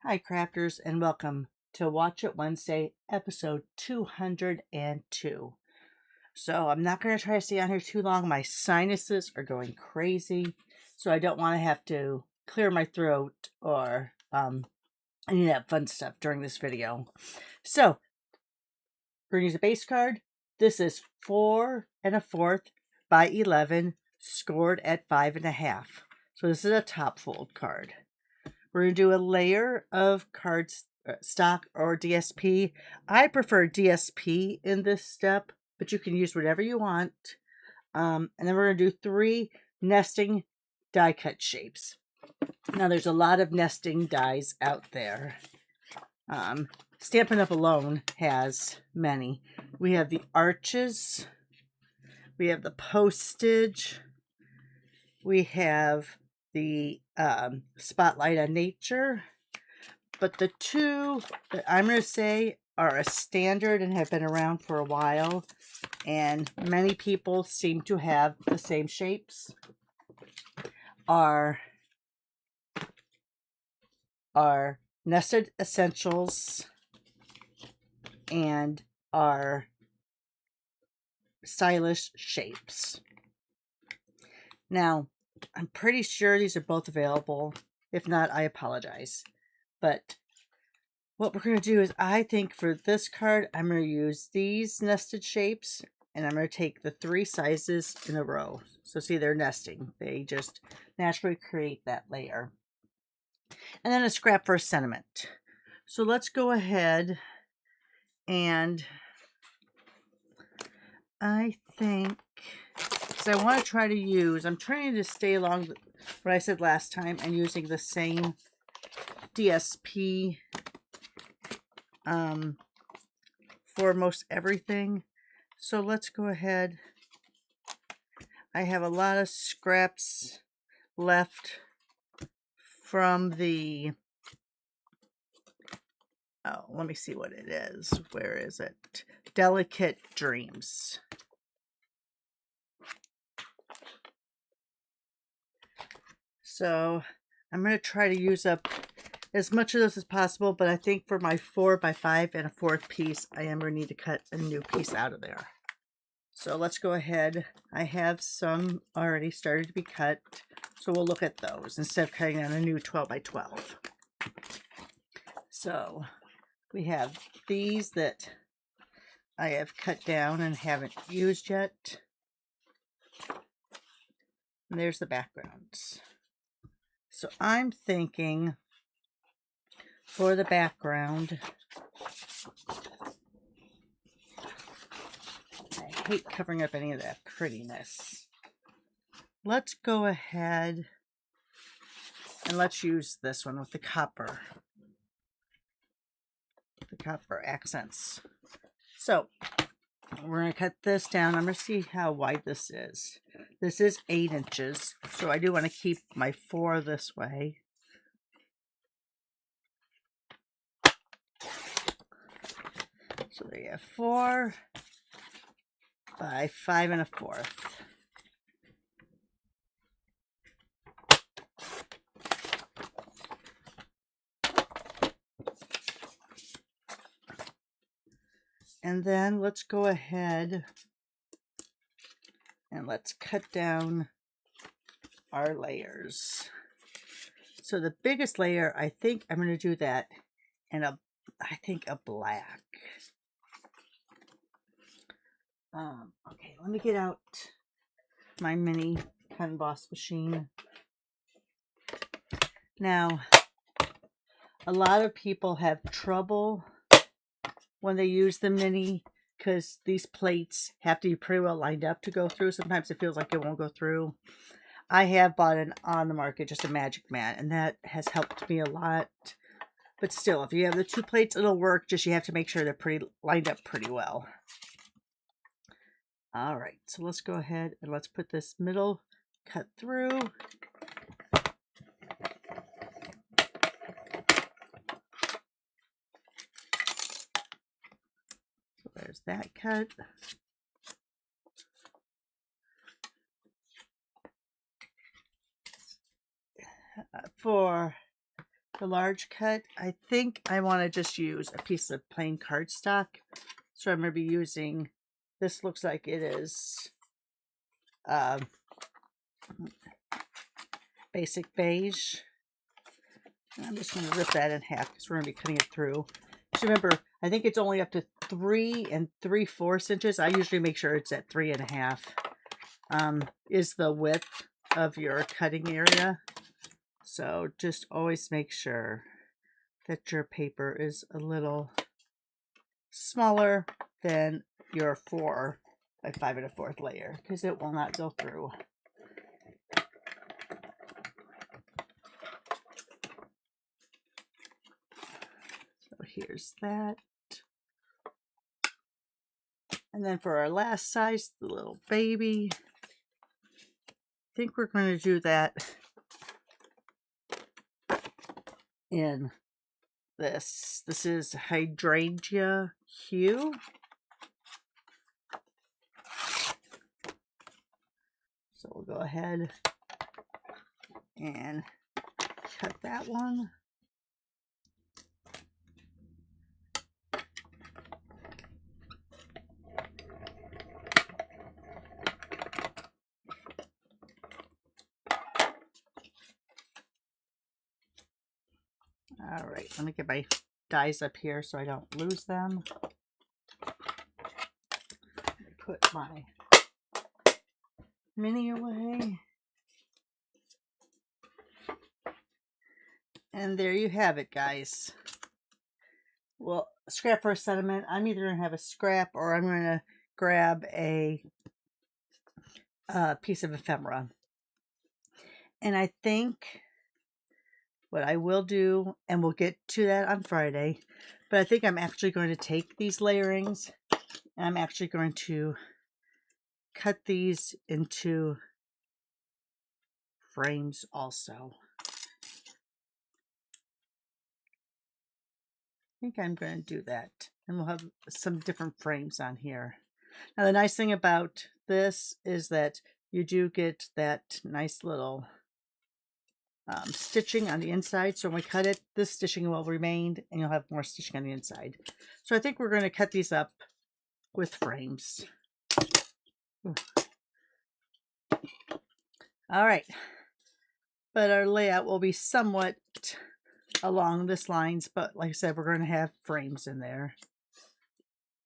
Hi, crafters, and welcome to Watch It Wednesday, episode 202. So, I'm not going to try to stay on here too long. My sinuses are going crazy, so I don't want to have to clear my throat or any of that fun stuff during this video. So, we're going to use a base card. This is 4 1/4 by 11, scored at 5.5. So, this is a top fold card. We're going to do a layer of cards, stock or DSP. I prefer DSP in this step, but you can use whatever you want. And then we're going to do 3 nesting die cut shapes. Now, there's a lot of nesting dies out there. Stampin' Up! Alone has many. We have the arches. We have the postage. We have the Spotlight on Nature. But the two that I'm going to say are a standard and have been around for a while, and many people seem to have the same shapes, are Nested Essentials and our Stylish Shapes. Now, I'm pretty sure these are both available. If not, I apologize. But what we're going to do is, I think for this card, I'm going to use these nested shapes, and I'm going to take the 3 sizes in a row. So see, they're nesting. They just naturally create that layer. And then a scrap for a sentiment. So let's go ahead and I think, because I want to try to use, I'm trying to stay along what I said last time and using the same DSP for most everything. So let's go ahead. I have a lot of scraps left from the, oh, let me see what it is. Where is it? Delicate Dreams. So I'm going to try to use up as much of this as possible, but I think for my 4 by 5 1/4 piece, I am going to need to cut a new piece out of there. So let's go ahead. I have some already started to be cut, so we'll look at those instead of cutting on a new 12 by 12. So we have these that I have cut down and haven't used yet. And there's the backgrounds. So I'm thinking for the background, I hate covering up any of that prettiness. Let's go ahead and let's use this one with the copper accents. So we're going to cut this down. I'm going to see how wide this is. This is 8 inches, so I do want to keep my 4 this way. So there you have 4 by 5 1/4. And then let's go ahead and let's cut down our layers. So the biggest layer, I think I'm going to do that in I think a black. Okay, let me get out my mini cut emboss machine. Now, a lot of people have trouble when they use the mini because these plates have to be pretty well lined up to go through. Sometimes it feels like it won't go through. I have bought an on the market, just a Magic Mat, and that has helped me a lot. But still, if you have the 2 plates, it'll work. Just you have to make sure they're pretty lined up pretty well. All right, so let's go ahead and let's put this middle cut through. So there's that cut. For the large cut, I think I want to just use a piece of plain cardstock. So I'm going to be using, this looks like it is basic beige. I'm just going to rip that in half because we're going to be cutting it through. Just remember, I think it's only up to 3 3/4 inches. I usually make sure it's at 3 1/2 is the width of your cutting area. So just always make sure that your paper is a little smaller than your 4 by 5 1/4 layer because it will not go through. So here's that. And then for our last size, the little baby, I think we're going to do that in this. This is Hydrangea Hue. So we'll go ahead and cut that one. All right, let me get my dies up here so I don't lose them. Put my mini away. And there you have it, guys. Well, scrap for a sentiment. I'm either going to have a scrap or I'm going to grab a piece of ephemera. And I think what I will do, and we'll get to that on Friday, but I think I'm actually going to take these layerings and I'm actually going to cut these into frames also. I think I'm going to do that. And we'll have some different frames on here. Now the nice thing about this is that you do get that nice little stitching on the inside. So when we cut it, this stitching will remain and you'll have more stitching on the inside. So I think we're going to cut these up with frames. Ooh. All right. But our layout will be somewhat along this lines, but like I said, we're going to have frames in there.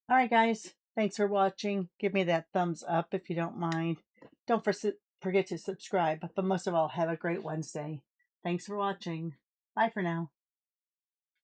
All right, guys. Thanks for watching. Give me that thumbs up if you don't mind. Don't forget to subscribe, but most of all, have a great Wednesday. Thanks for watching. Bye for now.